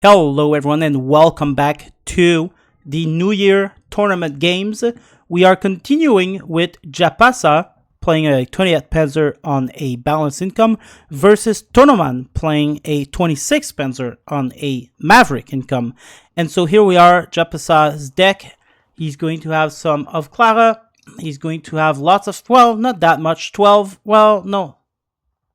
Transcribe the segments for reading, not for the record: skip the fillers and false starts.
Hello everyone and welcome back to the New Year tournament games. We are continuing with Japasa playing a 28 Panzer on a balanced income versus Tonan playing a 26 Panzer on a Maverick income. And so here we are, Japasa's deck. He's going to have some of Clara. He's going to have lots of, well, not that much, 12, well, no.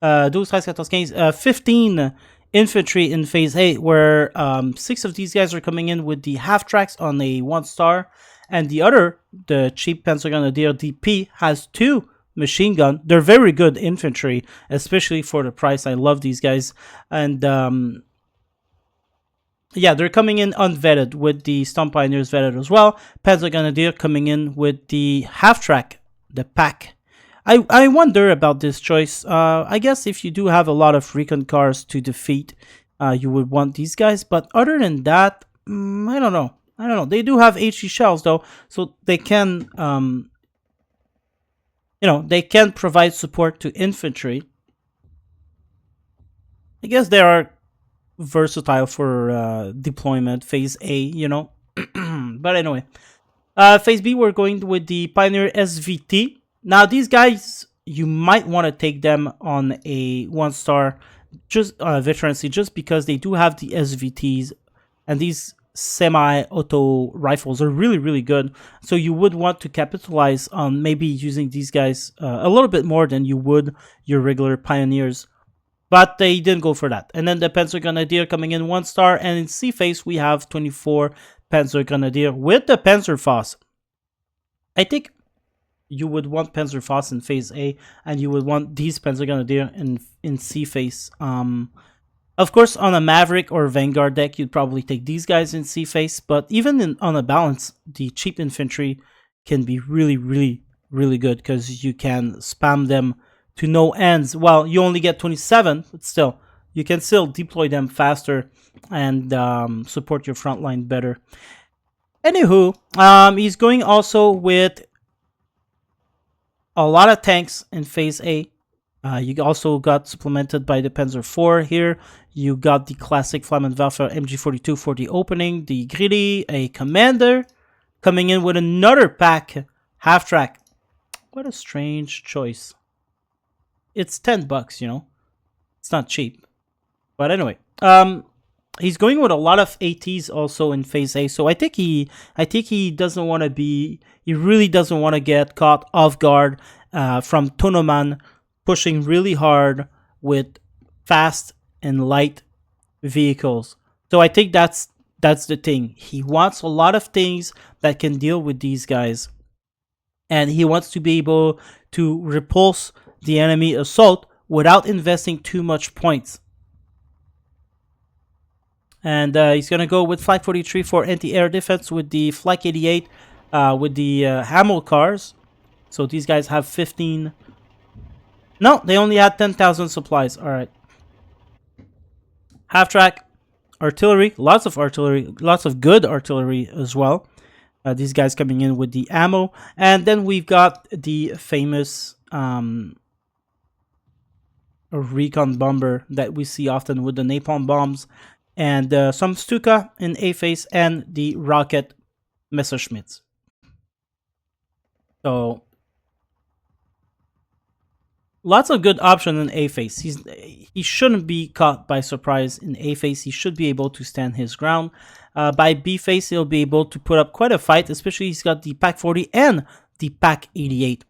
15 infantry in phase 8, where 6 of these guys are coming in with the half tracks on a 1-star, and the cheap Panzer Grenadier DP, has 2 machine gun. They're very good infantry, especially for the price. I love these guys. And yeah, they're coming in unvetted with the Stomp Pioneers vetted as well. Panzer Grenadier coming in with the half track, the pack. I wonder about this choice. I guess if you do have a lot of recon cars to defeat, you would want these guys. But other than that, I don't know. They do have HE shells though, so they can, they can provide support to infantry. I guess they are versatile for deployment phase A, But anyway, phase B, we're going with the Pioneer SVT. Now, these guys, you might want to take them on a 1-star veterancy just because they do have the SVTs, and these semi-auto rifles are really, really good. So you would want to capitalize on maybe using these guys a little bit more than you would your regular Pioneers. But they didn't go for that. And then the Panzer Grenadier coming in 1-star, and in C phase, we have 24 Panzer Grenadier with the Panzerfaust. I think you would want Panzerfaust in phase A, and you would want these Panzer Grenadier in C phase. Of course, on a Maverick or Vanguard deck, you'd probably take these guys in C phase, but even on a balance, the cheap infantry can be really, really, really good because you can spam them to no ends. Well, you only get 27, but still, you can still deploy them faster and support your front line better. Anywho, he's going also with a lot of tanks in phase A. You also got supplemented by the Panzer IV here. You got the classic Flammenwerfer MG42 for the opening, the Greedy, a Commander, coming in with another pack, half-track. What a strange choice. It's $10, It's not cheap. But anyway, he's going with a lot of ATs also in phase A. So I think he doesn't want to be, he really doesn't want to get caught off guard from Tonan pushing really hard with fast and light vehicles. So I think that's the thing. He wants a lot of things that can deal with these guys, and he wants to be able to repulse the enemy assault without investing too much points. And he's going to go with Flight 43 for anti-air defense with the Flak 88 with the Hamel cars. So these guys have 15. No, they only had 10,000 supplies. All right. Half-track artillery. Lots of artillery. Lots of good artillery as well. These guys coming in with the ammo. And then we've got the famous recon bomber that we see often with the napalm bombs. And some Stuka in A phase and the rocket Messerschmitts. So lots of good options in A phase. He shouldn't be caught by surprise in A phase. He should be able to stand his ground. By B phase, he'll be able to put up quite a fight, especially he's got the Pack 40 and the Pack 88.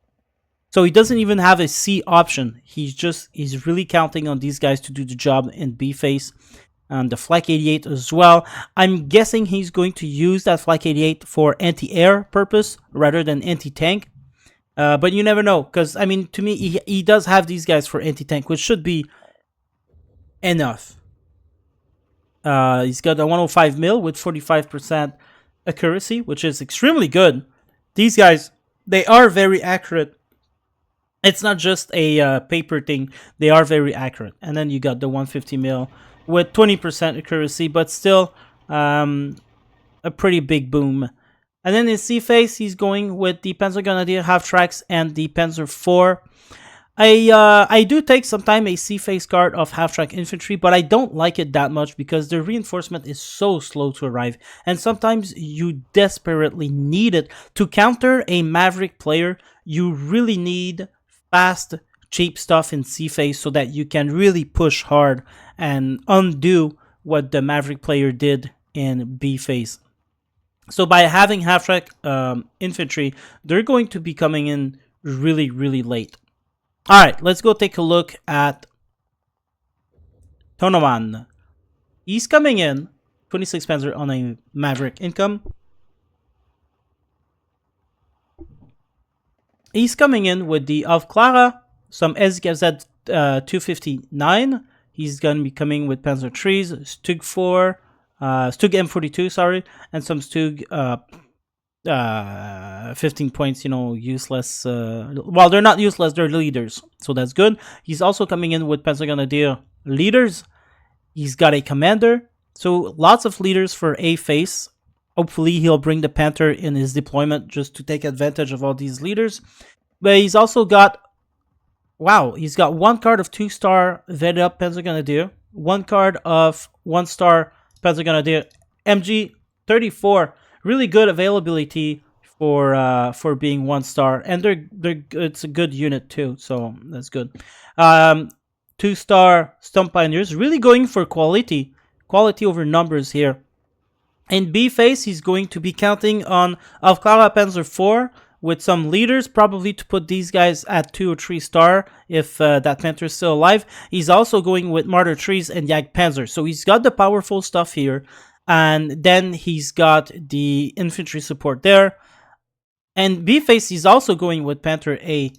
So he doesn't even have a C option. He's really counting on these guys to do the job in B phase. And the Flak 88 as well. I'm guessing he's going to use that Flak 88 for anti-air purpose rather than anti-tank. But you never know, because, I mean, to me, he does have these guys for anti-tank, which should be enough. He's got a 105 mil with 45% accuracy, which is extremely good. These guys, they are very accurate. It's not just a paper thing. They are very accurate. And then you got the 150 mil with 20% accuracy, but still a pretty big boom. And then in C phase, he's going with the Panzer Grenadier half tracks and the Panzer IV. I do take sometimes a C-face card of half-track infantry, but I don't like it that much because the reinforcement is so slow to arrive, and sometimes you desperately need it. To counter a Maverick player, you really need fast, cheap stuff in C-face so that you can really push hard and undo what the Maverick player did in B-face. So by having half-track infantry, they're going to be coming in really, really late. All right, let's go take a look at Tonan. He's coming in 26 Panzer on a Maverick income. He's coming in with the of Clara, some SGZ 259. He's going to be coming with Panzer trees, Stug 4, Stug M42, sorry, and some Stug 15 points, useless. Well, they're not useless, they're leaders, so that's good. He's also coming in with Panzer Grenadier leaders. He's got a commander, so lots of leaders for a face. Hopefully, he'll bring the Panther in his deployment just to take advantage of all these leaders. But he's also got, wow, he's got one card of 2-star vetted up Panzer Grenadier, one card of 1-star Panzer Grenadier MG 34. Really good availability for being 1-star, and it's a good unit too, so that's good. 2-star Stump Pioneers, really going for quality over numbers here. In B face, he's going to be counting on Avklara Panzer 4 with some leaders, probably to put these guys at 2 or 3-star if that Panther is still alive. He's also going with Martyr Trees and Yag Panzer, so he's got the powerful stuff here. And then he's got the infantry support there. And B-face, he's also going with Panther A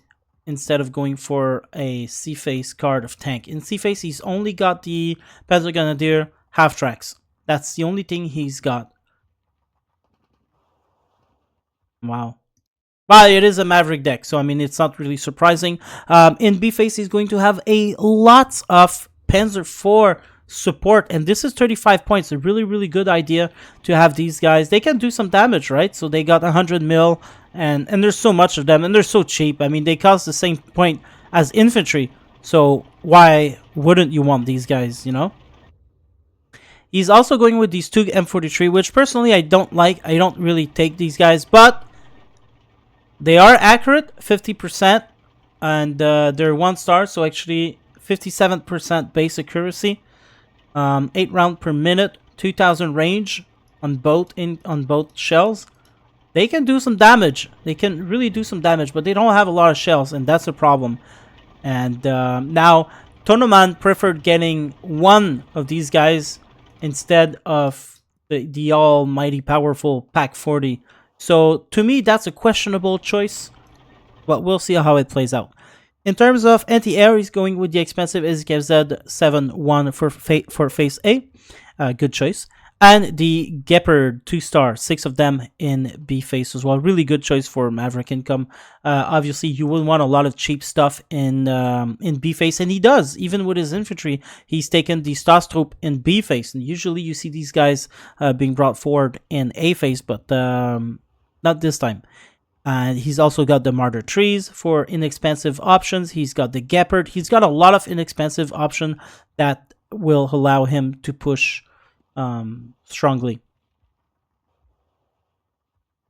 instead of going for a C-face card of tank. In C-face, he's only got the Panzer Grenadier half-tracks. That's the only thing he's got. Wow. Well, it is a Maverick deck, so I mean, it's not really surprising. In B-face, he's going to have a lot of Panzer 4 support, and this is 35 points. A really, really good idea to have these guys. They can do some damage, right? So they got 100 mil, and there's so much of them, and they're so cheap. I mean, they cost the same point as infantry, so why wouldn't you want these guys, He's also going with these 2 M43, which personally I don't like. I don't really take these guys, but they are accurate, 50%, and they're 1-star, so actually 57% base accuracy. 8 round per minute, 2000 range on both shells. They can do some damage. They can really do some damage, but they don't have a lot of shells, and that's a problem. And now Tonan preferred getting one of these guys instead of the almighty powerful Pack 40. So to me, that's a questionable choice, but we'll see how it plays out. In terms of anti-air, he's going with the expensive SKZ 7-1 for phase A. Good choice. And the Gepard 2-star, 6 of them in B phase as well. Really good choice for Maverick income. Obviously, you will want a lot of cheap stuff in B phase, and he does. Even with his infantry, he's taken the Starstroop in B phase. And usually you see these guys being brought forward in A phase, but not this time. And he's also got the Martyr Trees for inexpensive options. He's got the Gepard. He's got a lot of inexpensive options that will allow him to push strongly.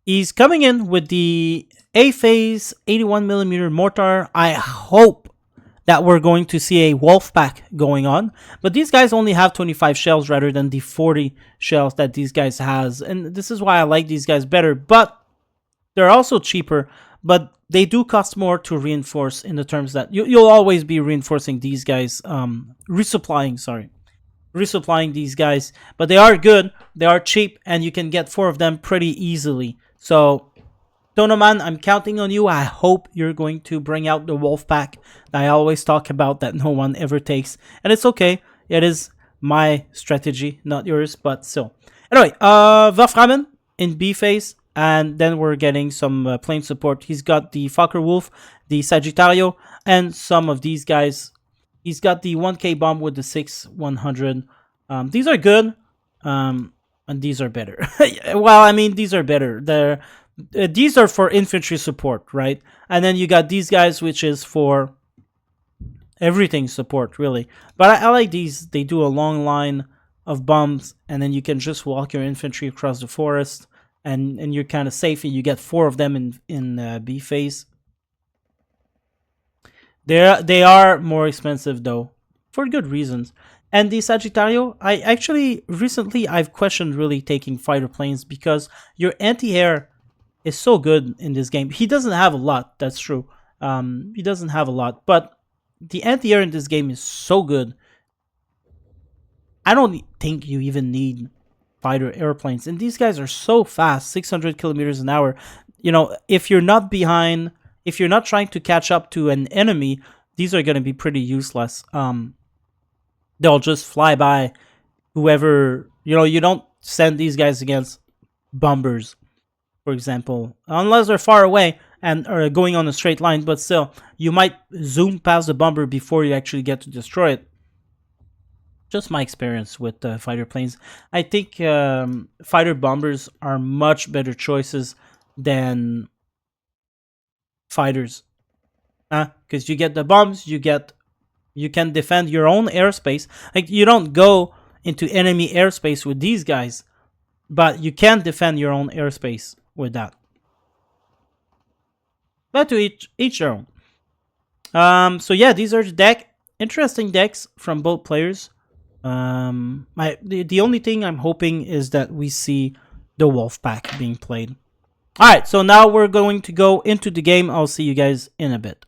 He's coming in with the A-phase 81mm mortar. I hope that we're going to see a wolf pack going on, but these guys only have 25 shells rather than the 40 shells that these guys has, and this is why I like these guys better. But they're also cheaper, but they do cost more to reinforce, in the terms that you'll always be reinforcing these guys, resupplying these guys. But they are good, they are cheap, and you can get 4 of them pretty easily. So Tonan, I'm counting on you. I hope you're going to bring out the wolf pack that I always talk about that no one ever takes, and it's okay. It is my strategy, not yours, but still. Anyway, Wolframen in B phase. And then we're getting some plane support. He's got the Fokker Wolf, the Sagittario, and some of these guys. He's got the 1K bomb with the 6-100. These are good, and these are better. Well, I mean, these are better. These are for infantry support, right? And then you got these guys, which is for Everything support, really. But I like these. They do a long line of bombs, and then you can just walk your infantry across the forest, and you're kind of safe, and you get 4 of them in B phase. They are more expensive, though, for good reasons. And the Sagittario, I actually, recently, I've questioned really taking fighter planes because your anti-air is so good in this game. He doesn't have a lot, that's true. He doesn't have a lot, but the anti-air in this game is so good. I don't think you even need fighter airplanes. And these guys are so fast, 600 kilometers an hour. You know, if you're not behind, if you're not trying to catch up to an enemy, these are going to be pretty useless. They'll just fly by whoever, you know, you don't send these guys against bombers, for example, unless they're far away and are going on a straight line, but still, you might zoom past the bomber before you actually get to destroy it. Just my experience with fighter planes. I think fighter bombers are much better choices than fighters. Because you get the bombs, you can defend your own airspace. Like, you don't go into enemy airspace with these guys, but you can defend your own airspace with that. But to each their own. So yeah, these are the deck. Interesting decks from both players. The only thing I'm hoping is that we see the wolf pack being played. Alright, so now we're going to go into the game. I'll see you guys in a bit.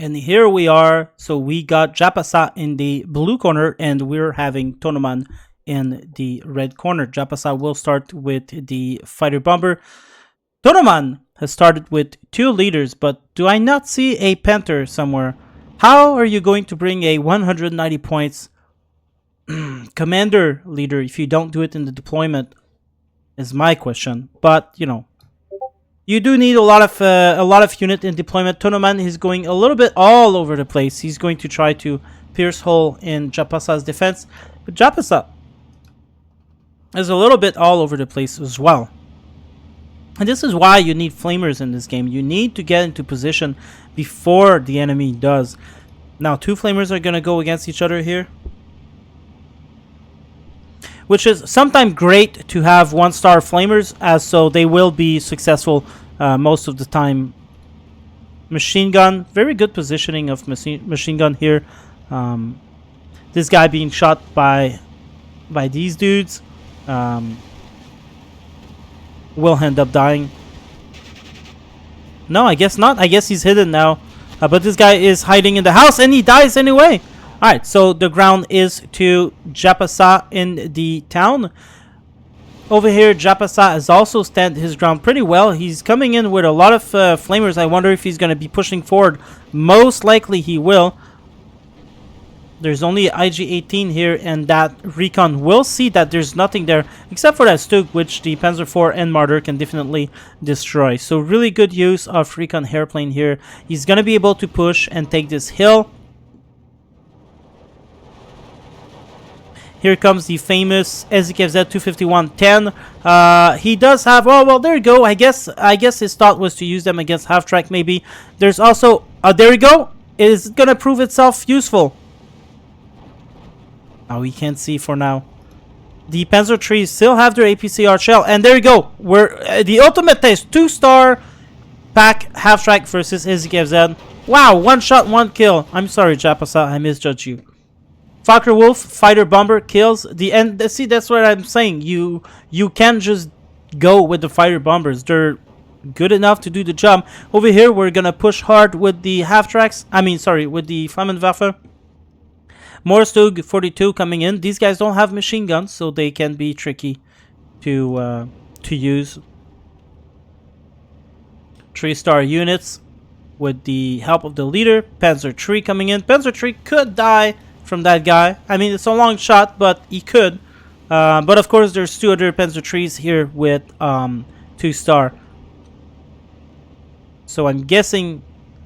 And here we are. So we got Japasa in the blue corner, and we're having Tonan in the red corner. Japasa will start with the fighter bomber. Tonan has started with 2 leaders, but do I not see a panther somewhere? How are you going to bring a 190 points commander leader if you don't do it in the deployment? Is my question. But you know, you do need a lot of unit in deployment. Tonan is going a little bit all over the place. He's going to try to pierce hole in Japasa's defense, but Japasa is a little bit all over the place as well. And this is why you need flamers in this game. You need to get into position before the enemy does. Now 2 flamers are going to go against each other here, which is sometimes great to have 1-star flamers, as so they will be successful most of the time. Machine gun, very good positioning of machine gun here. This guy being shot by these dudes will end up dying. No, I guess not. I guess he's hidden now. But this guy is hiding in the house, and he dies anyway. Alright, so the ground is to Japasa in the town. Over here, Japasa has also stand his ground pretty well. He's coming in with a lot of flamers. I wonder if he's going to be pushing forward. Most likely he will. There's only IG-18 here, and that recon will see that there's nothing there except for that Stug, which the Panzer IV and Martyr can definitely destroy. So really good use of recon airplane here. He's going to be able to push and take this hill. Here comes the famous SZKZ 251-10. He does have, oh well, there you go. I guess his thought was to use them against half track maybe. There's also, there we go. It is gonna prove itself useful. Oh, we can't see for now. The Panzer trees still have their APCR shell, and there you go. We're the ultimate test, 2-star pack half track versus SZKZ. Wow, 1 shot, 1 kill. I'm sorry, Japasa, I misjudged you. Fokker Wolf, fighter bomber kills the end. See, that's what I'm saying. You can't just go with the fighter bombers. They're good enough to do the job. Over here, we're gonna push hard with the half tracks. I mean, sorry, with the Flammenwaffe. More Stug 42 coming in. These guys don't have machine guns, so they can be tricky to use. 3-star units with the help of the leader. Panzer III coming in. Panzer III could die from that guy. I mean, it's a long shot, but he could. But of course, there's 2 other Panzer IIIs here with 2-star. So I'm guessing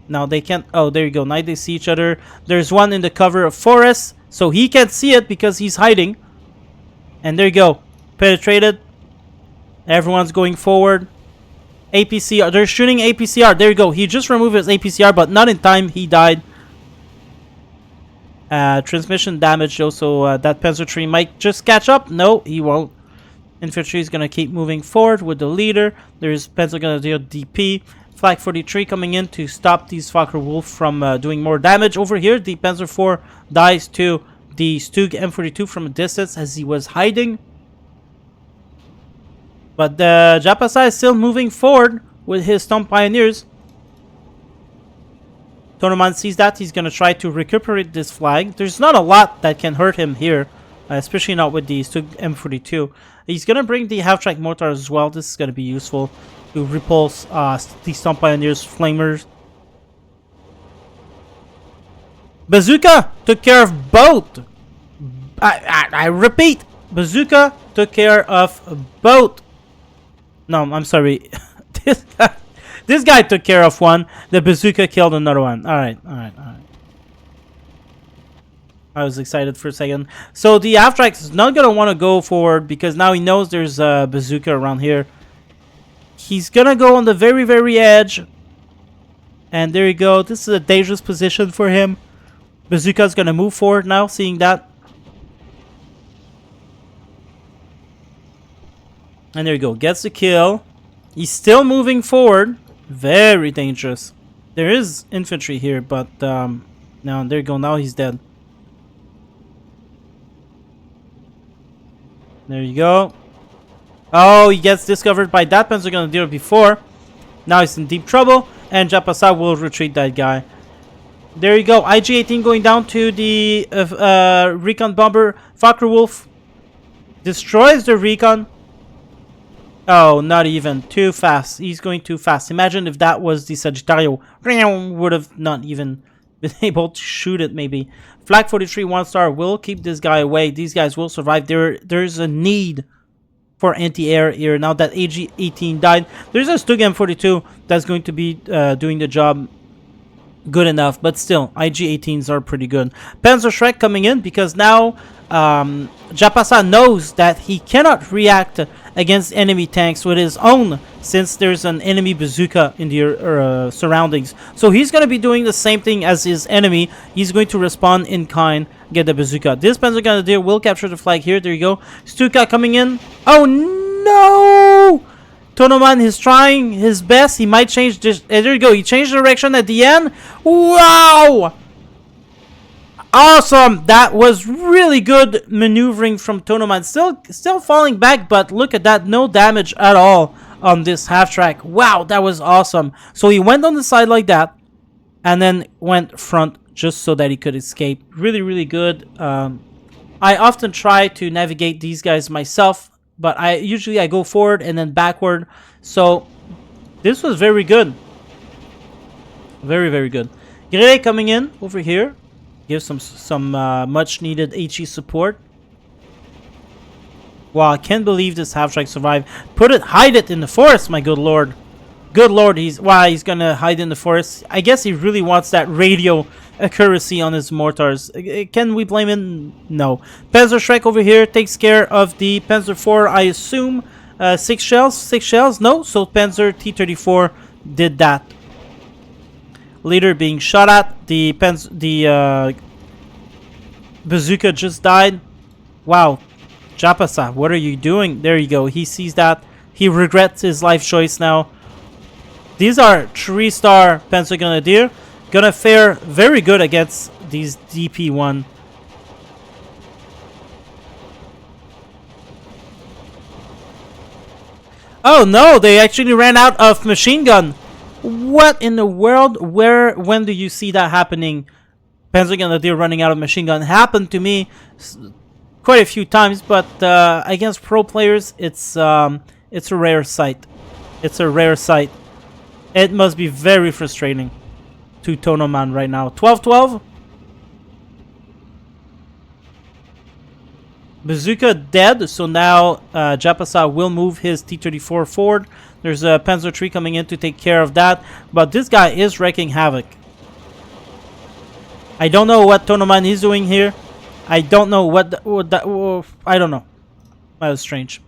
now they can't. Oh, there you go. Now they see each other. There's one in the cover of forest. So he can't see it because he's hiding. And there you go. Penetrated. Everyone's going forward. APCR. They're shooting APCR. There you go. He just removed his APCR, but not in time. He died. Transmission damage though, so that Panzer tree might just catch up. No, he won't. Infantry is going to keep moving forward with the leader. There's Panzer Grenadier DP. Flag 43 coming in to stop these Fokker Wolf from doing more damage. Over here, the Panzer 4 dies to the Stug M42 from a distance as he was hiding. But the Japasa is still moving forward with his Stomp Pioneers. Tonan sees that. He's going to try to recuperate this flag. There's not a lot that can hurt him here, especially not with the Stug M42. He's going to bring the half-track mortars as well. This is going to be useful to repulse the Stomp Pioneers Flamers. Bazooka took care of both. I repeat, Bazooka took care of both. No, I'm sorry. This guy took care of one. The bazooka killed another one. Alright. I was excited for a second. So the half-track is not going to want to go forward because now he knows there's a bazooka around here. He's going to go on the very, very edge. And there you go. This is a dangerous position for him. Bazooka's going to move forward now, seeing that. And there you go. Gets the kill. He's still moving forward. Very dangerous. There is infantry here, but now there you go. Now he's dead. There you go. Oh, he gets discovered by that Panzer Grenadier before. Now he's in deep trouble, and Japasa will retreat that guy. There you go. IG-18 going down to the recon bomber. Fokker Wolf destroys the recon. Oh, not even. Too fast. He's going too fast. Imagine if that was the Sagittario. Would have not even been able to shoot it, maybe. Flag 43 1-star will keep this guy away. These guys will survive. There's a need for anti-air here. Now that AG-18 died, there's a Stug M42 that's going to be doing the job good enough. But still, IG-18s are pretty good. Panzer Shrek coming in because now Japasa knows that he cannot react against enemy tanks with his own, since there's an enemy bazooka in the surroundings. So he's going to be doing the same thing as his enemy. He's going to respond in kind, get the bazooka. This Panzer Grenadier will capture the flag here. There you go. Stuka coming in. Oh no! Tonan is trying his best. He might change this. There you go. He changed direction at the end. Wow! Awesome! That was really good maneuvering from Tonan. Still falling back, but look at that. No damage at all on this half-track. Wow, that was awesome. So he went on the side like that, and then went front just so that he could escape. Really, really good. I often try to navigate these guys myself, but usually I go forward and then backward. So this was very good. Very, very good. Grey coming in over here. Give some much needed HE support. Wow, I can't believe this half-track survived. Hide it in the forest, my good lord. Good lord, he's gonna hide in the forest. I guess he really wants that radio accuracy on his mortars. Can we blame him? No. Panzer Shrek over here takes care of the Panzer 4, I assume. 6 shells? 6 shells? No, so Panzer T-34 did that. Leader being shot at. The bazooka just died. Wow. Japasa, what are you doing? There you go. He sees that. He regrets his life choice now. These are 3-star Panzer Grenadier. Gonna fare very good against these DP1. Oh no, they actually ran out of machine gun. What in the world? When do you see that happening? Panzer Grenadier running out of machine gun. Happened to me quite a few times, but against pro players, it's a rare sight. It's a rare sight. It must be very frustrating to Tonan right now. 12-12. Bazooka dead, so now Japasa will move his T-34 forward. There's a Panzer III coming in to take care of that, but this guy is wreaking havoc. I don't know what Tonan is doing here. I don't know I don't know. That was strange.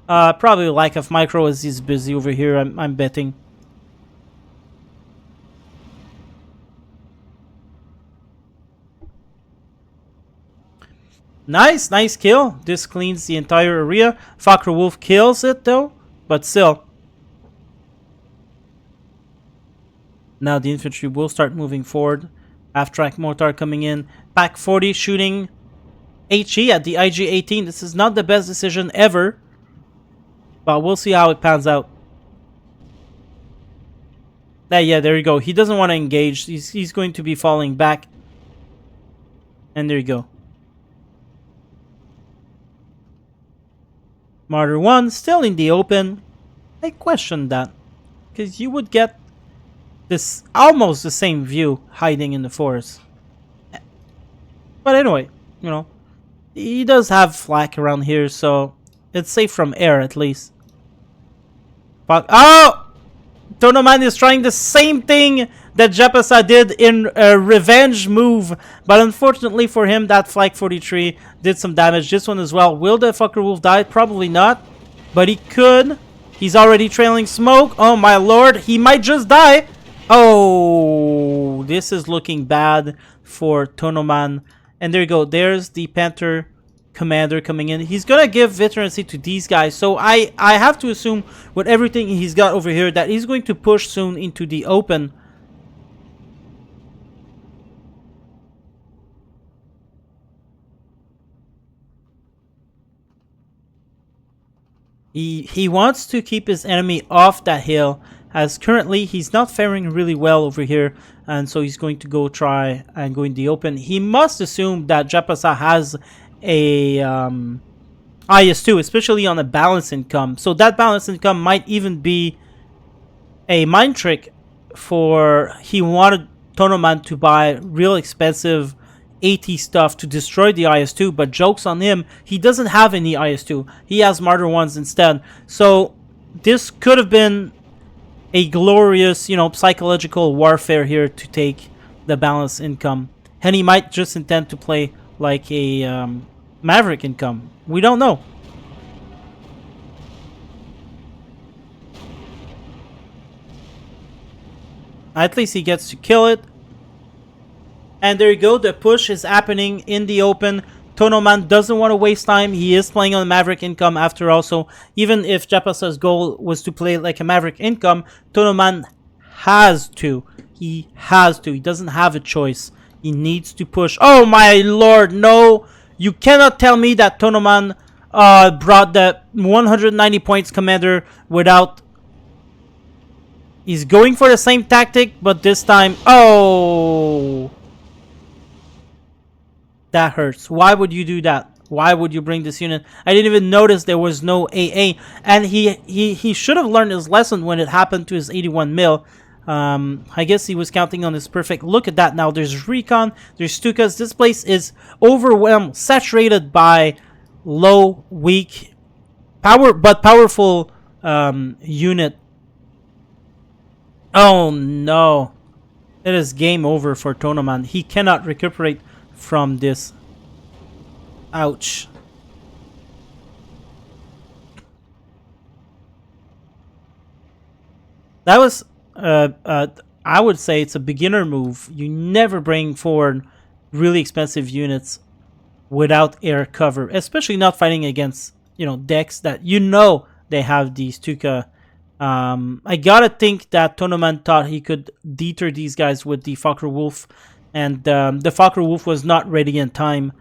Probably lack of micro as he's busy over here, I'm betting. Nice kill. This cleans the entire area. Fokker Wolf kills it though, but still. Now the infantry will start moving forward. Half-track mortar coming in. Pack 40 shooting HE at the IG-18. This is not the best decision ever, but we'll see how it pans out. Yeah, there you go. He doesn't want to engage. He's going to be falling back. And there you go. Martyr 1 still in the open. I question that, because you would get this almost the same view hiding in the forest. But anyway, you know, he does have flak around here, so it's safe from air at least. But oh! Tonan is trying the same thing that Japasa did in a revenge move, but unfortunately for him, that Flag 43 did some damage. This one as well. Will the Fokker Wolf die? Probably not, but he could. He's already trailing smoke. Oh my lord, he might just die. Oh, this is looking bad for Tonan. And there you go. There's the Panther commander coming in. He's gonna give veterancy to these guys, so I have to assume with everything he's got over here that he's going to push soon into the open. He wants to keep his enemy off that hill, as currently he's not faring really well over here, and so he's going to go try and go in the open. He must assume that Japasa has a IS2, especially on a balance income. So that balance income might even be a mind trick for he wanted Tonan to buy real expensive AT stuff to destroy the IS2, but joke's on him, he doesn't have any IS2. He has Martyr 1s instead. So this could have been a glorious, you know, psychological warfare here to take the balance income. And he might just intend to play like a Maverick income. We don't know. At least he gets to kill it. And there you go. The push is happening in the open. Tonan doesn't want to waste time. He is playing on Maverick income after all. So even if Japasa's goal was to play like a Maverick income, Tonan has to. He has to. He doesn't have a choice. He needs to push. Oh my lord, no. You cannot tell me that Tonan brought the 190 points commander without... He's going for the same tactic, but this time... Oh! That hurts. Why would you do that? Why would you bring this unit? I didn't even notice there was no AA. And he should have learned his lesson when it happened to his 81 mil. I guess he was counting on his perfect. Look at that now. There's recon. There's Stukas. This place is overwhelmed, saturated by low, weak, but powerful unit. Oh no. It is game over for Tonan. He cannot recuperate from this. Ouch. That was I would say it's a beginner move. You never bring forward really expensive units without air cover, especially not fighting against, you know, decks that you know they have these Stuka. I gotta think that Tonan thought he could deter these guys with the Fokker Wolf, and the Fokker Wolf was not ready in time.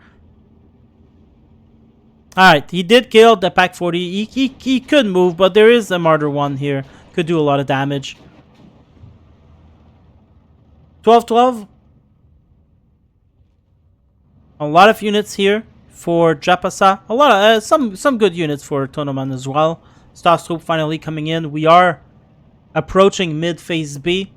Alright, he did kill the Pack 40. He could move, but there is a Martyr 1 here. Could do a lot of damage. 12-12. A lot of units here for Japasa. A lot of some good units for Tonan as well. Stas Troop finally coming in. We are approaching mid phase B.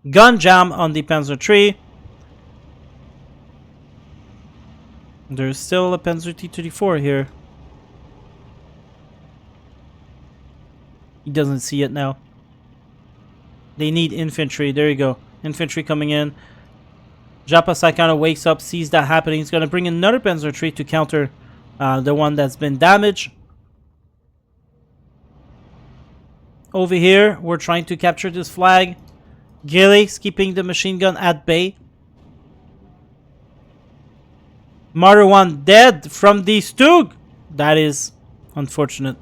Gun jam on the Panzer tree. There's still a Panzer T-34 here. He doesn't see it now. They need infantry. There you go. Infantry coming in. Japasa kind of wakes up, sees that happening. He's going to bring in another Panzer III to counter the one that's been damaged. Over here, we're trying to capture this flag. Gilly's keeping the machine gun at bay. Martyr 1 dead from the Stug. That is unfortunate.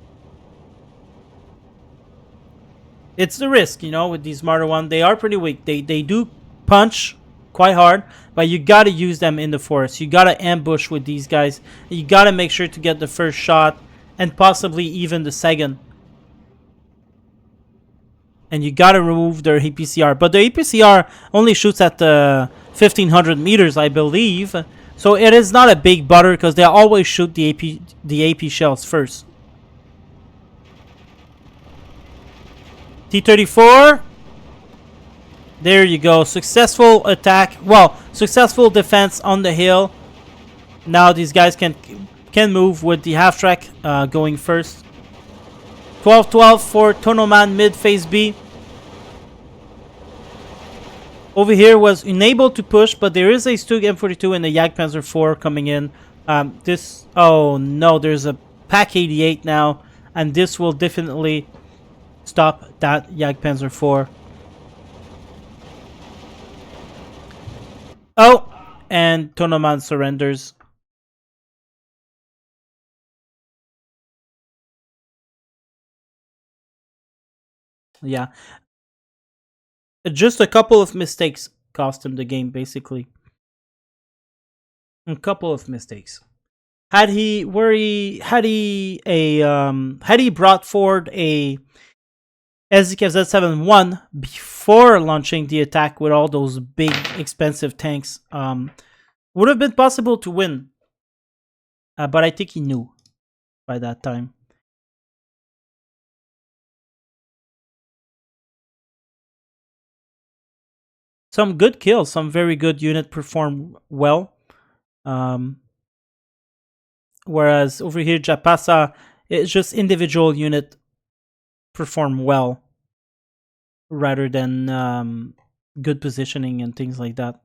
It's the risk, you know, with these Martyr 1. They are pretty weak. They do punch quite hard, but you gotta use them in the forest. You gotta ambush with these guys. You gotta make sure to get the first shot and possibly even the second. And you gotta remove their APCR. But the APCR only shoots at 1500 meters, I believe. So it is not a big butter because they always shoot the AP shells first. T-34. There you go. Successful attack. Well, successful defense on the hill. Now these guys can move with the half track going first. 12-12 for Tonan mid phase B. Over here was unable to push, but there is a Stug M42 and a Jagdpanzer IV coming in. Oh no, there's a Pak 88 now, and this will definitely stop that Jagdpanzer IV. Oh, and Tonan surrenders. Yeah. Just a couple of mistakes cost him the game, basically. A couple of mistakes. Had he brought forward a SZKZ-7-1 before launching the attack with all those big expensive tanks, would have been possible to win. But I think he knew by that time. Some good kills, some very good unit perform well. Whereas over here, Japasa, it's just individual unit perform well rather than good positioning and things like that,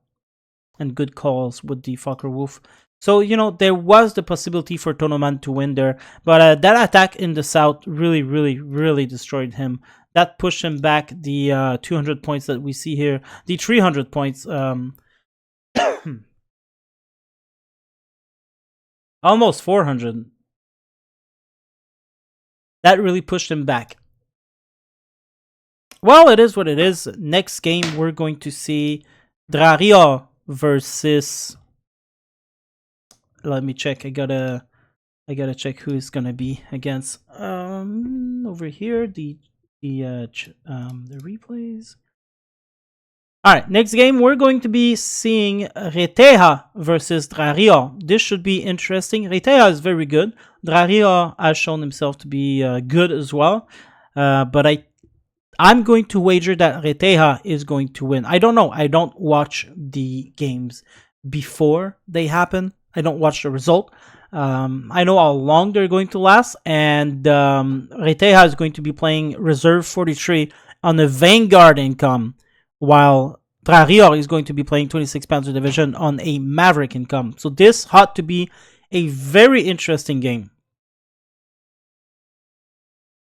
and good calls with the Fokker Wolf. So, you know, there was the possibility for Tonan to win there, but that attack in the south really destroyed him. That pushed him back the 200 points that we see here, the 300 points. Almost 400. That really pushed him back. Well, it is what it is. Next game, we're going to see Drario versus... Let me check. I gotta check who is gonna be against. Over here, the replays. All right, next game we're going to be seeing Reteja versus Drario. This should be interesting. Reteja is very good. Drario has shown himself to be good as well. But I'm going to wager that Reteja is going to win. I don't know. I don't watch the games before they happen. I don't watch the result. I know how long they're going to last, and Reteja is going to be playing Reserve 43 on the Vanguard income, while Drario is going to be playing 26 Panzer Division on a Maverick income. So this ought to be a very interesting game.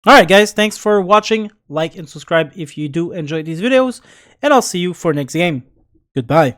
Alright guys, thanks for watching. Like and subscribe if you do enjoy these videos, and I'll see you for next game. Goodbye.